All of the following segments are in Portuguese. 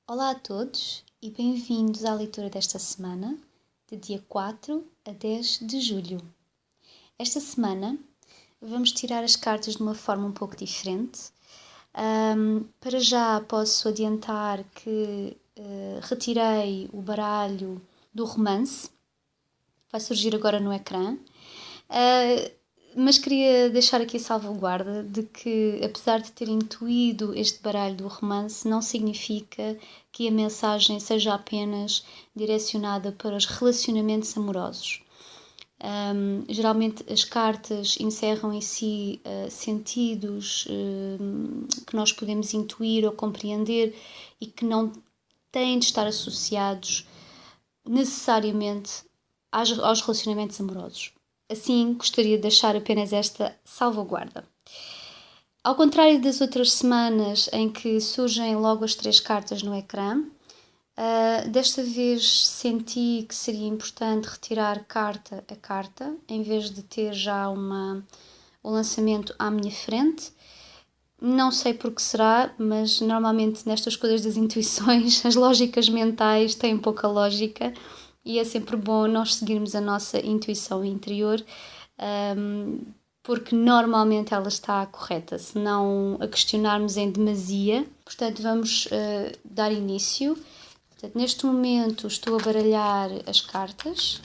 Olá a todos e bem-vindos à leitura desta semana, de dia 4 a 10 de julho. Esta semana vamos tirar as cartas de uma forma um pouco diferente. Para já posso adiantar que retirei o baralho do romance, vai surgir agora no ecrã. Mas queria deixar aqui a salvaguarda de que, apesar de ter intuído este baralho do romance, não significa que a mensagem seja apenas direcionada para os relacionamentos amorosos. Geralmente as cartas encerram em si sentidos que nós podemos intuir ou compreender e que não têm de estar associados necessariamente aos relacionamentos amorosos. Assim, gostaria de deixar apenas esta salvaguarda. Ao contrário das outras semanas em que surgem logo as 3 cartas no ecrã, desta vez senti que seria importante retirar carta a carta, em vez de ter já o lançamento à minha frente. Não sei por que será, mas normalmente nestas coisas das intuições, as lógicas mentais têm pouca lógica. E é sempre bom nós seguirmos a nossa intuição interior, porque normalmente ela está correta, se não a questionarmos em demasia. Portanto, vamos dar início. Portanto, neste momento estou a baralhar as cartas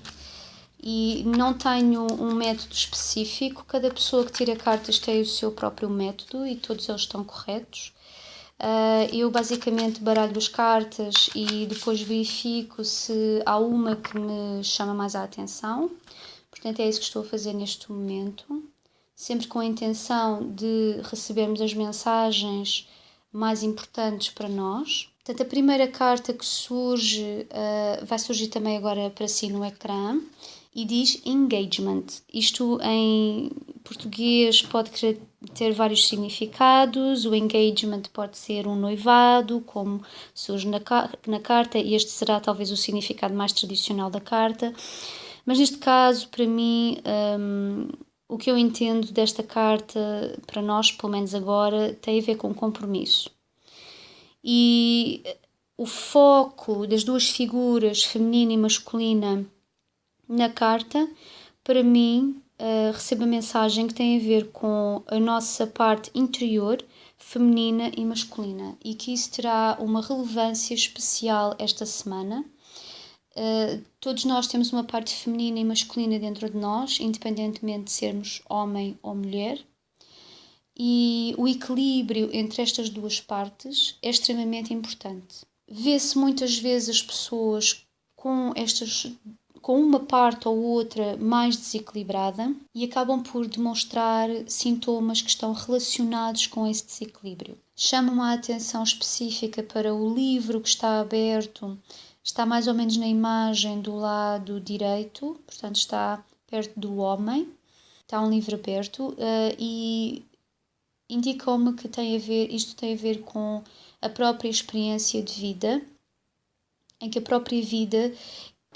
e não tenho um método específico. Cada pessoa que tira cartas tem o seu próprio método e todos eles estão corretos. Eu basicamente baralho as cartas e depois verifico se há uma que me chama mais a atenção. Portanto, é isso que estou a fazer neste momento, sempre com a intenção de recebermos as mensagens mais importantes para nós. Portanto, a primeira carta que surge, vai surgir também agora para si no ecrã, e diz engagement. Isto em português pode ter vários significados. O engagement pode ser um noivado, como surge na carta, e este será talvez o significado mais tradicional da carta. Mas neste caso, para mim, o que eu entendo desta carta, para nós, pelo menos agora, tem a ver com compromisso. E o foco das duas figuras, feminina e masculina, na carta, para mim, recebo a mensagem que tem a ver com a nossa parte interior, feminina e masculina, e que isso terá uma relevância especial esta semana. Todos nós temos uma parte feminina e masculina dentro de nós, independentemente de sermos homem ou mulher, e o equilíbrio entre estas duas partes é extremamente importante. Vê-se muitas vezes as pessoas com uma parte ou outra mais desequilibrada e acabam por demonstrar sintomas que estão relacionados com esse desequilíbrio. Chama-me a atenção específica para o livro que está aberto, está mais ou menos na imagem do lado direito, portanto está perto do homem, está um livro aberto e indicou-me que isto tem a ver com a própria experiência de vida, em que a própria vida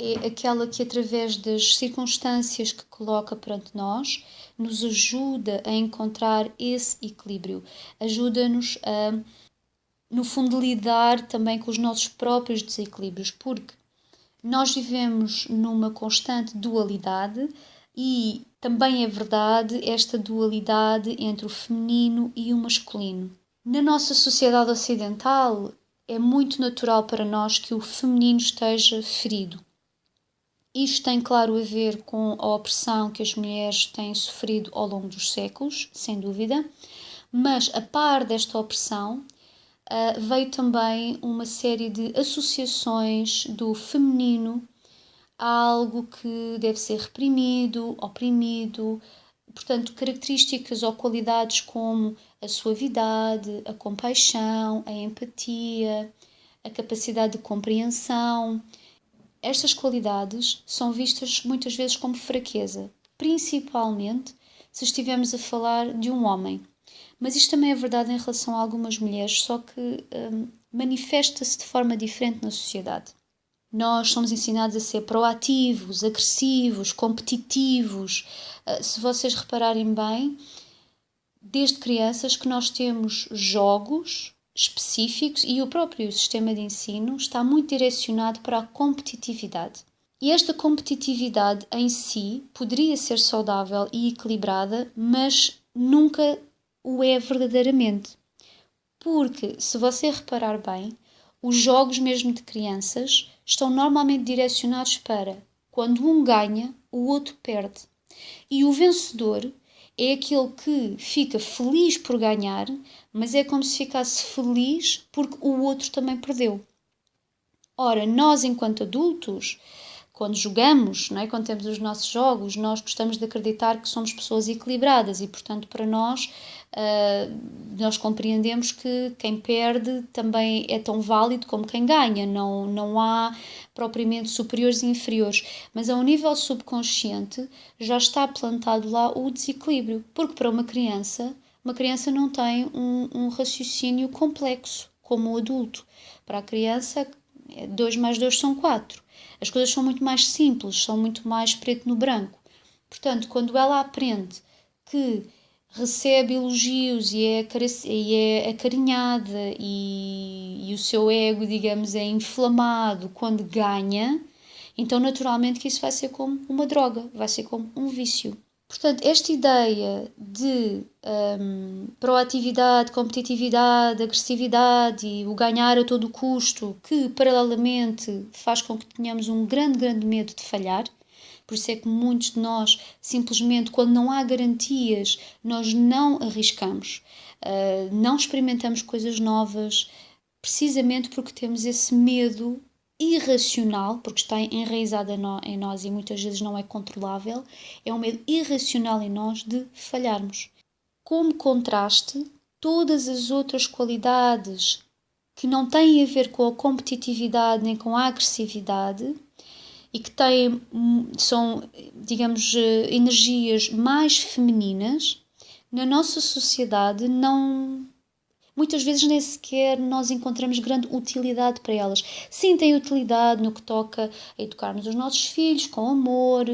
é aquela que, através das circunstâncias que coloca perante nós, nos ajuda a encontrar esse equilíbrio. Ajuda-nos a, no fundo, lidar também com os nossos próprios desequilíbrios, porque nós vivemos numa constante dualidade e também é verdade esta dualidade entre o feminino e o masculino. Na nossa sociedade ocidental, é muito natural para nós que o feminino esteja ferido. Isto tem, claro, a ver com a opressão que as mulheres têm sofrido ao longo dos séculos, sem dúvida, mas a par desta opressão veio também uma série de associações do feminino a algo que deve ser reprimido, oprimido, portanto, características ou qualidades como a suavidade, a compaixão, a empatia, a capacidade de compreensão. Estas qualidades são vistas muitas vezes como fraqueza, principalmente se estivermos a falar de um homem. Mas isto também é verdade em relação a algumas mulheres, só que manifesta-se de forma diferente na sociedade. Nós somos ensinados a ser proativos, agressivos, competitivos. Se vocês repararem bem, desde crianças que nós temos jogos específicos e o próprio sistema de ensino está muito direcionado para a competitividade. E esta competitividade em si poderia ser saudável e equilibrada, mas nunca o é verdadeiramente. Porque, se você reparar bem, os jogos mesmo de crianças estão normalmente direcionados para quando um ganha, o outro perde. E o vencedor é aquele que fica feliz por ganhar, mas é como se ficasse feliz porque o outro também perdeu. Ora, nós enquanto adultos, quando jogamos, não é? Quando temos os nossos jogos, nós gostamos de acreditar que somos pessoas equilibradas e, portanto, para nós, nós compreendemos que quem perde também é tão válido como quem ganha. Não há propriamente superiores e inferiores, mas ao nível subconsciente já está plantado lá o desequilíbrio, porque para uma criança não tem um raciocínio complexo como o adulto. Para a criança, 2 mais 2 são 4. As coisas são muito mais simples, são muito mais preto no branco. Portanto, quando ela aprende que recebe elogios e é acarinhada e o seu ego, digamos, é inflamado quando ganha, então naturalmente que isso vai ser como uma droga, vai ser como um vício. Portanto, esta ideia de proatividade, competitividade, agressividade e o ganhar a todo custo, que paralelamente faz com que tenhamos um grande medo de falhar. Por isso é que muitos de nós, simplesmente, quando não há garantias, nós não arriscamos, não experimentamos coisas novas, precisamente porque temos esse medo irracional, porque está enraizado em nós e muitas vezes não é controlável, é um medo irracional em nós de falharmos. Como contraste, todas as outras qualidades que não têm a ver com a competitividade nem com a agressividade e que são, digamos, energias mais femininas, na nossa sociedade muitas vezes nem sequer nós encontramos grande utilidade para elas. Sim, tem utilidade no que toca a educarmos os nossos filhos com amor,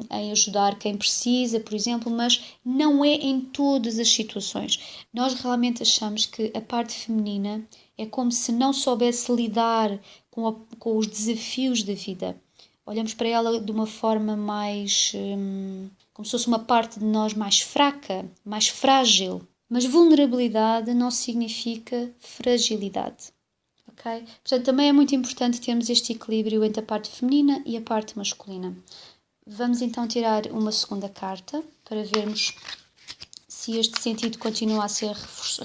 em ajudar quem precisa, por exemplo, mas não é em todas as situações. Nós realmente achamos que a parte feminina é como se não soubesse lidar com os desafios da vida. Olhamos para ela de uma forma mais, como se fosse uma parte de nós mais fraca, mais frágil. Mas vulnerabilidade não significa fragilidade, ok? Portanto, também é muito importante termos este equilíbrio entre a parte feminina e a parte masculina. Vamos então tirar uma segunda carta para vermos se este sentido continua a ser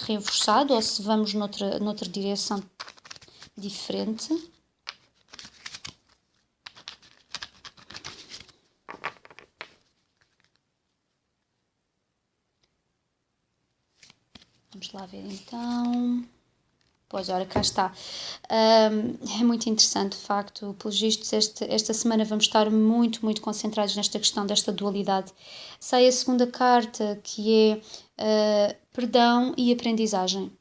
reforçado ou se vamos noutra direção diferente. Vamos lá ver então. Pois, ora, cá está. É muito interessante, de facto. Pelos vistos, esta semana vamos estar muito concentrados nesta questão desta dualidade. Sai a segunda carta, que é perdão e aprendizagem.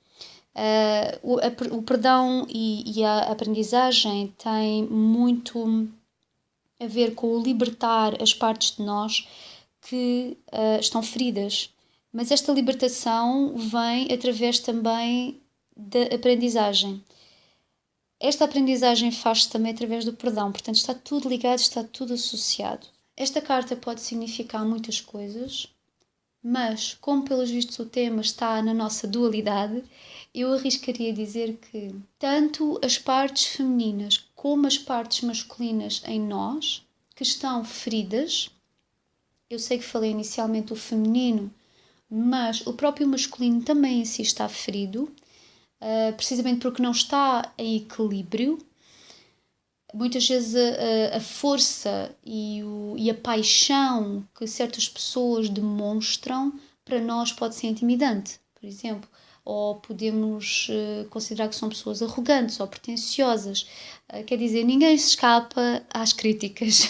O perdão e a aprendizagem têm muito a ver com o libertar as partes de nós que estão feridas. Mas esta libertação vem através também da aprendizagem. Esta aprendizagem faz-se também através do perdão, portanto está tudo ligado, está tudo associado. Esta carta pode significar muitas coisas, mas como pelos vistos o tema está na nossa dualidade, eu arriscaria dizer que tanto as partes femininas como as partes masculinas em nós, que estão feridas, eu sei que falei inicialmente do feminino, mas o próprio masculino também em si está ferido, precisamente porque não está em equilíbrio. Muitas vezes a força e a paixão que certas pessoas demonstram para nós pode ser intimidante, por exemplo, ou podemos considerar que são pessoas arrogantes ou pretenciosas. Quer dizer, ninguém se escapa às críticas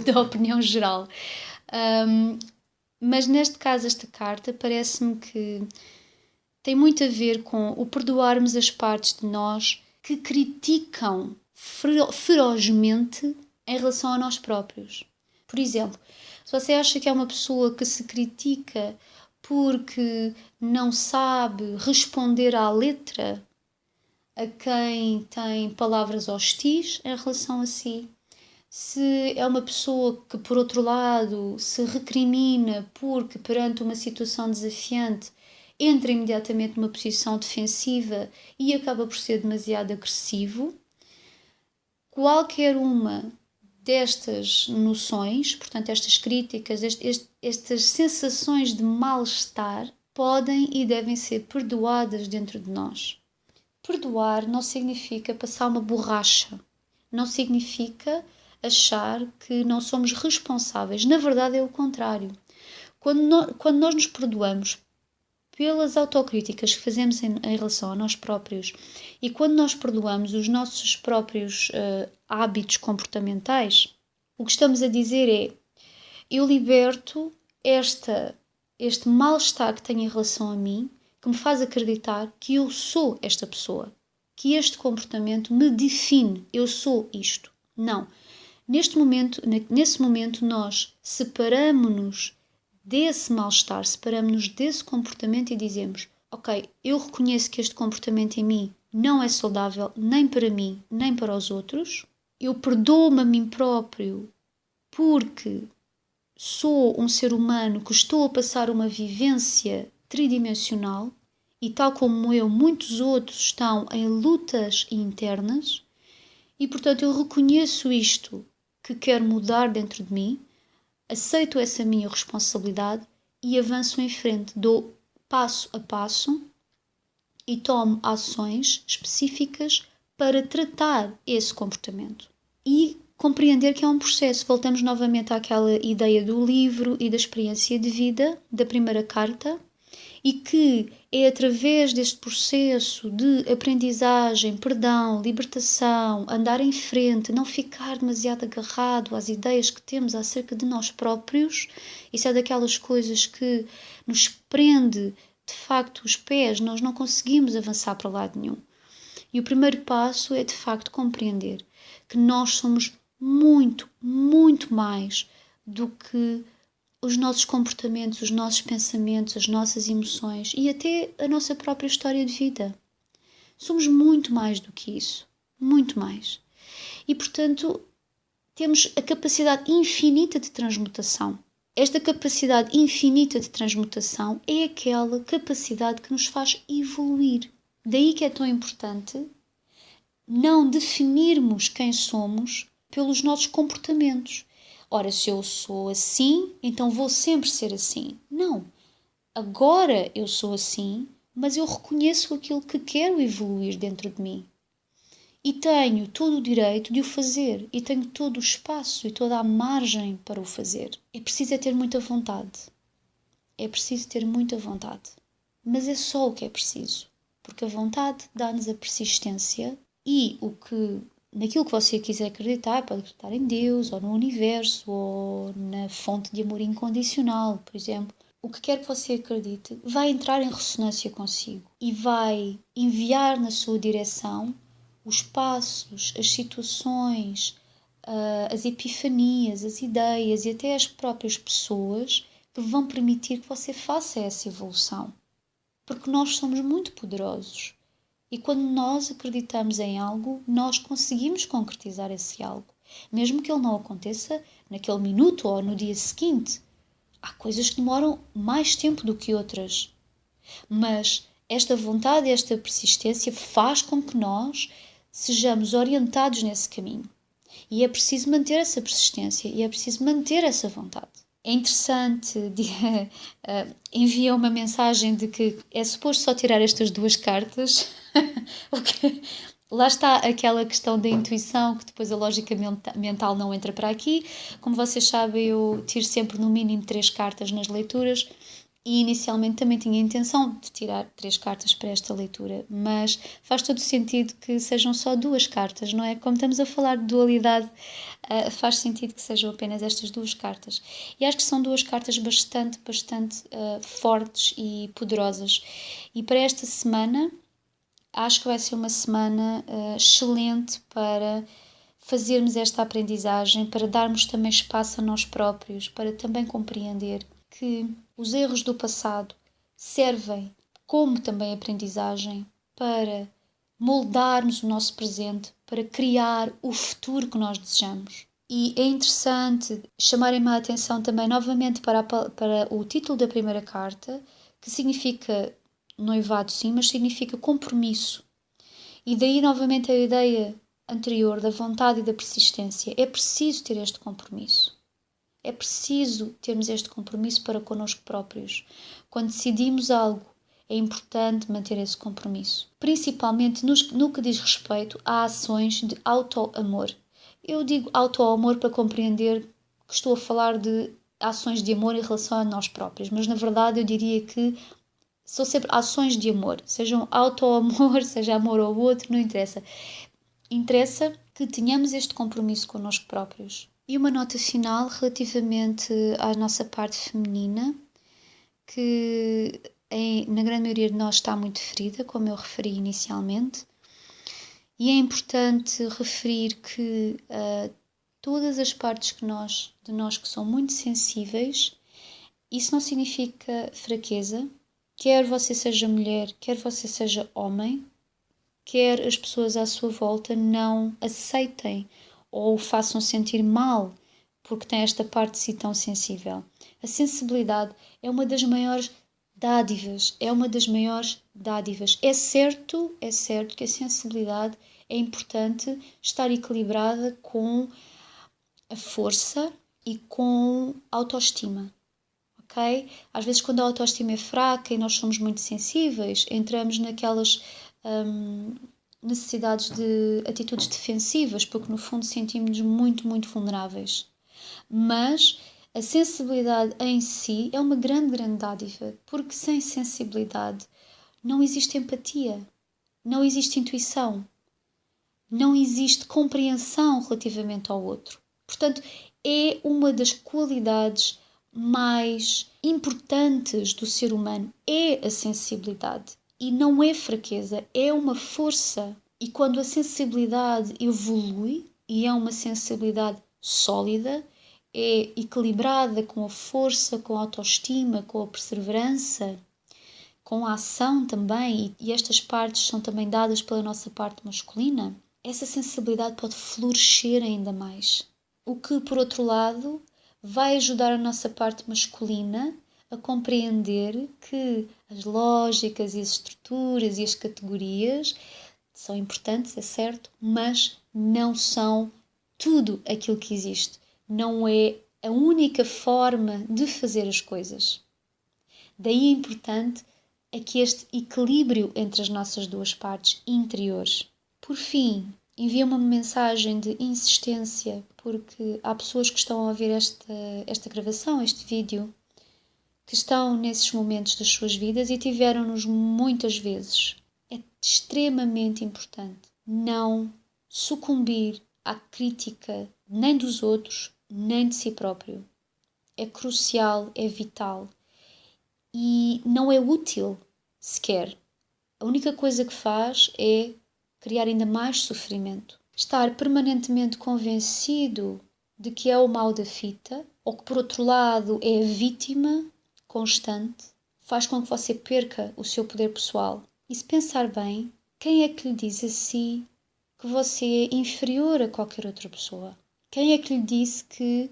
da opinião geral. Mas neste caso, esta carta parece-me que tem muito a ver com o perdoarmos as partes de nós que criticam ferozmente em relação a nós próprios. Por exemplo, se você acha que é uma pessoa que se critica porque não sabe responder à letra a quem tem palavras hostis em relação a si. Se é uma pessoa que, por outro lado, se recrimina porque, perante uma situação desafiante, entra imediatamente numa posição defensiva e acaba por ser demasiado agressivo. Qualquer uma destas noções, portanto, estas críticas, estas sensações de mal-estar, podem e devem ser perdoadas dentro de nós. Perdoar não significa passar uma borracha, não significa achar que não somos responsáveis. Na verdade, é o contrário. Quando nós nos perdoamos pelas autocríticas que fazemos em relação a nós próprios e quando nós perdoamos os nossos próprios hábitos comportamentais, o que estamos a dizer é: eu liberto este mal-estar que tenho em relação a mim, que me faz acreditar que eu sou esta pessoa, que este comportamento me define, eu sou isto. Não. Nesse momento, nós separamos-nos desse mal-estar, separamos-nos desse comportamento e dizemos: ok, eu reconheço que este comportamento em mim não é saudável nem para mim, nem para os outros. Eu perdoo-me a mim próprio porque sou um ser humano que estou a passar uma vivência tridimensional e, tal como eu, muitos outros estão em lutas internas e, portanto, eu reconheço isto que quero mudar dentro de mim, aceito essa minha responsabilidade e avanço em frente, dou passo a passo e tomo ações específicas para tratar esse comportamento. E compreender que é um processo. Voltamos novamente àquela ideia do livro e da experiência de vida, da primeira carta, e que é através deste processo de aprendizagem, perdão, libertação, andar em frente, não ficar demasiado agarrado às ideias que temos acerca de nós próprios. Isso é daquelas coisas que nos prende, de facto, os pés, nós não conseguimos avançar para lado nenhum. E o primeiro passo é, de facto, compreender que nós somos muito, muito mais do que os nossos comportamentos, os nossos pensamentos, as nossas emoções e até a nossa própria história de vida. Somos muito mais do que isso. Muito mais. E, portanto, temos a capacidade infinita de transmutação. Esta capacidade infinita de transmutação é aquela capacidade que nos faz evoluir. Daí que é tão importante não definirmos quem somos pelos nossos comportamentos. Ora, se eu sou assim, então vou sempre ser assim. Não. Agora eu sou assim, mas eu reconheço aquilo que quero evoluir dentro de mim. E tenho todo o direito de o fazer. E tenho todo o espaço e toda a margem para o fazer. É preciso ter muita vontade. É preciso ter muita vontade. Mas é só o que é preciso. Porque a vontade dá-nos a persistência e naquilo que você quiser acreditar, pode acreditar em Deus, ou no universo, ou na fonte de amor incondicional, por exemplo. O que quer que você acredite vai entrar em ressonância consigo e vai enviar na sua direção os passos, as situações, as epifanias, as ideias e até as próprias pessoas que vão permitir que você faça essa evolução. Porque nós somos muito poderosos. E quando nós acreditamos em algo, nós conseguimos concretizar esse algo. Mesmo que ele não aconteça naquele minuto ou no dia seguinte. Há coisas que demoram mais tempo do que outras. Mas esta vontade, esta persistência faz com que nós sejamos orientados nesse caminho. E é preciso manter essa persistência e é preciso manter essa vontade. É interessante, envia uma mensagem de que é suposto só tirar estas 2 cartas. Lá está aquela questão da intuição, que depois a lógica mental não entra para aqui. Como vocês sabem, eu tiro sempre no mínimo 3 cartas nas leituras e inicialmente também tinha a intenção de tirar 3 cartas para esta leitura, mas faz todo sentido que sejam só 2 cartas, não é? Como estamos a falar de dualidade, faz sentido que sejam apenas estas 2 cartas. E acho que são 2 cartas bastante fortes e poderosas. E para esta semana, acho que vai ser uma semana excelente para fazermos esta aprendizagem, para darmos também espaço a nós próprios, para também compreender que os erros do passado servem como também aprendizagem para moldarmos o nosso presente, para criar o futuro que nós desejamos. E é interessante chamarem-me a atenção também novamente para o título da primeira carta, que significa noivado sim, mas significa compromisso. E daí novamente a ideia anterior da vontade e da persistência. É preciso ter este compromisso. É preciso termos este compromisso para connosco próprios. Quando decidimos algo, é importante manter esse compromisso. Principalmente no que diz respeito a ações de auto-amor. Eu digo auto-amor para compreender que estou a falar de ações de amor em relação a nós próprios, mas na verdade eu diria que são sempre ações de amor, sejam auto-amor, seja amor ao outro, não interessa. Interessa que tenhamos este compromisso connosco próprios. E uma nota final relativamente à nossa parte feminina, que na grande maioria de nós está muito ferida, como eu referi inicialmente. E é importante referir que todas as partes de nós que são muito sensíveis, isso não significa fraqueza, quer você seja mulher, quer você seja homem, quer as pessoas à sua volta não aceitem ou o façam sentir mal porque tem esta parte de si tão sensível. A sensibilidade é uma das maiores dádivas, É certo que a sensibilidade é importante estar equilibrada com a força e com a autoestima. Okay? Às vezes quando a autoestima é fraca e nós somos muito sensíveis, entramos naquelas necessidades de atitudes defensivas, porque no fundo sentimos-nos muito, muito vulneráveis. Mas a sensibilidade em si é uma grande, grande dádiva, porque sem sensibilidade não existe empatia, não existe intuição, não existe compreensão relativamente ao outro. Portanto, é uma das qualidades mais importantes do ser humano, é a sensibilidade. E não é fraqueza, é uma força. E quando a sensibilidade evolui, e é uma sensibilidade sólida, é equilibrada com a força, com a autoestima, com a perseverança, com a ação também, e estas partes são também dadas pela nossa parte masculina, essa sensibilidade pode florescer ainda mais. O que, por outro lado, vai ajudar a nossa parte masculina a compreender que as lógicas e as estruturas e as categorias são importantes, é certo, mas não são tudo aquilo que existe. Não é a única forma de fazer as coisas. Daí é importante aqui este equilíbrio entre as nossas duas partes interiores. Por fim, envia uma mensagem de insistência, porque há pessoas que estão a ouvir esta gravação, este vídeo, que estão nesses momentos das suas vidas e tiveram-nos muitas vezes. É extremamente importante não sucumbir à crítica nem dos outros, nem de si próprio. É crucial, é vital e não é útil sequer. A única coisa que faz é criar ainda mais sofrimento. Estar permanentemente convencido de que é o mal da fita, ou que por outro lado é a vítima constante, faz com que você perca o seu poder pessoal. E se pensar bem, quem é que lhe diz a si que você é inferior a qualquer outra pessoa? Quem é que lhe disse que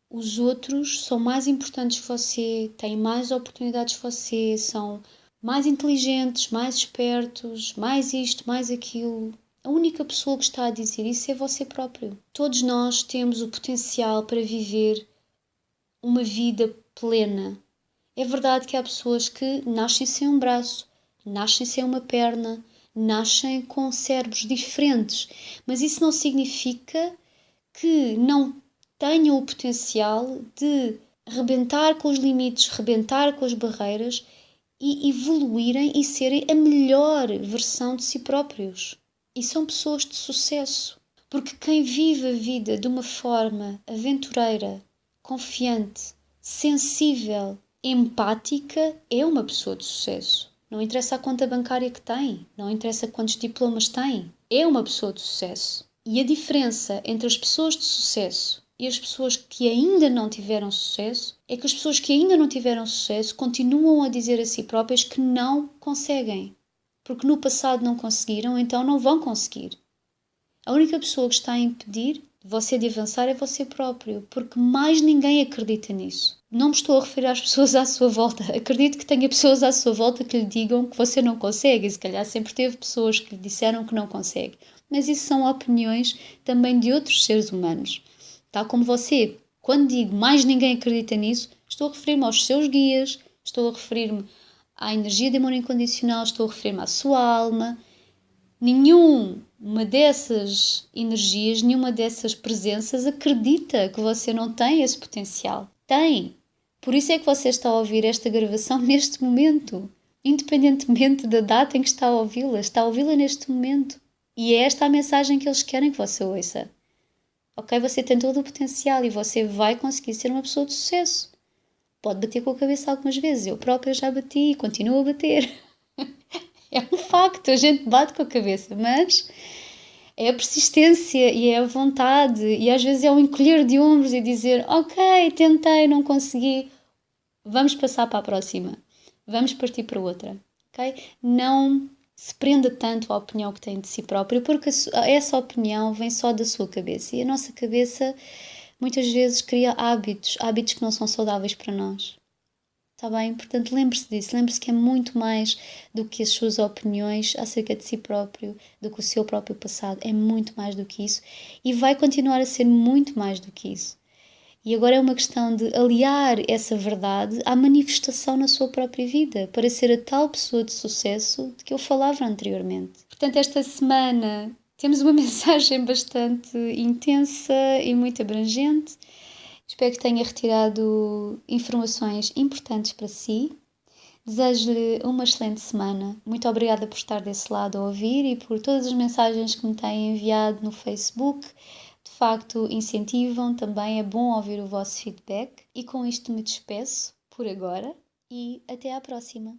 os outros são mais importantes que você, têm mais oportunidades que você, são mais inteligentes, mais espertos, mais isto, mais aquilo? A única pessoa que está a dizer isso é você próprio. Todos nós temos o potencial para viver uma vida plena. É verdade que há pessoas que nascem sem um braço, nascem sem uma perna, nascem com cérebros diferentes, mas isso não significa que não tenham o potencial de rebentar com os limites, rebentar com as barreiras e evoluírem e serem a melhor versão de si próprios. E são pessoas de sucesso, porque quem vive a vida de uma forma aventureira, confiante, sensível, empática, é uma pessoa de sucesso. Não interessa a conta bancária que tem, não interessa quantos diplomas tem, é uma pessoa de sucesso. E a diferença entre as pessoas de sucesso e as pessoas que ainda não tiveram sucesso é que as pessoas que ainda não tiveram sucesso continuam a dizer a si próprias que não conseguem. Porque no passado não conseguiram, então não vão conseguir. A única pessoa que está a impedir você de avançar é você próprio, porque mais ninguém acredita nisso. Não me estou a referir às pessoas à sua volta. Acredito que tenha pessoas à sua volta que lhe digam que você não consegue, e se calhar sempre teve pessoas que lhe disseram que não consegue. Mas isso são opiniões também de outros seres humanos. Tal como você. Quando digo mais ninguém acredita nisso, estou a referir-me aos seus guias, estou a referir-me à energia de amor incondicional, estou a referir-me à sua alma. Nenhuma dessas energias, nenhuma dessas presenças acredita que você não tem esse potencial. Tem. Por isso é que você está a ouvir esta gravação neste momento. Independentemente da data em que está a ouvi-la. Está a ouvi-la neste momento. E é esta a mensagem que eles querem que você ouça. Ok? Você tem todo o potencial e você vai conseguir ser uma pessoa de sucesso. Pode bater com a cabeça algumas vezes. Eu própria já bati e continuo a bater. É um facto, a gente bate com a cabeça, mas é a persistência e é a vontade e às vezes é o encolher de ombros e dizer ok, tentei, não consegui, vamos passar para a próxima, vamos partir para outra, ok? Não se prenda tanto à opinião que tem de si próprio, porque essa opinião vem só da sua cabeça e a nossa cabeça muitas vezes cria hábitos que não são saudáveis para nós. Está bem? Portanto, lembre-se disso. Lembre-se que é muito mais do que as suas opiniões acerca de si próprio, do que o seu próprio passado. É muito mais do que isso e vai continuar a ser muito mais do que isso. E agora é uma questão de aliar essa verdade à manifestação na sua própria vida, para ser a tal pessoa de sucesso de que eu falava anteriormente. Portanto, esta semana temos uma mensagem bastante intensa e muito abrangente. Espero que tenha retirado informações importantes para si. Desejo-lhe uma excelente semana. Muito obrigada por estar desse lado a ouvir e por todas as mensagens que me têm enviado no Facebook. De facto, incentivam. Também é bom ouvir o vosso feedback. E com isto me despeço por agora e até à próxima.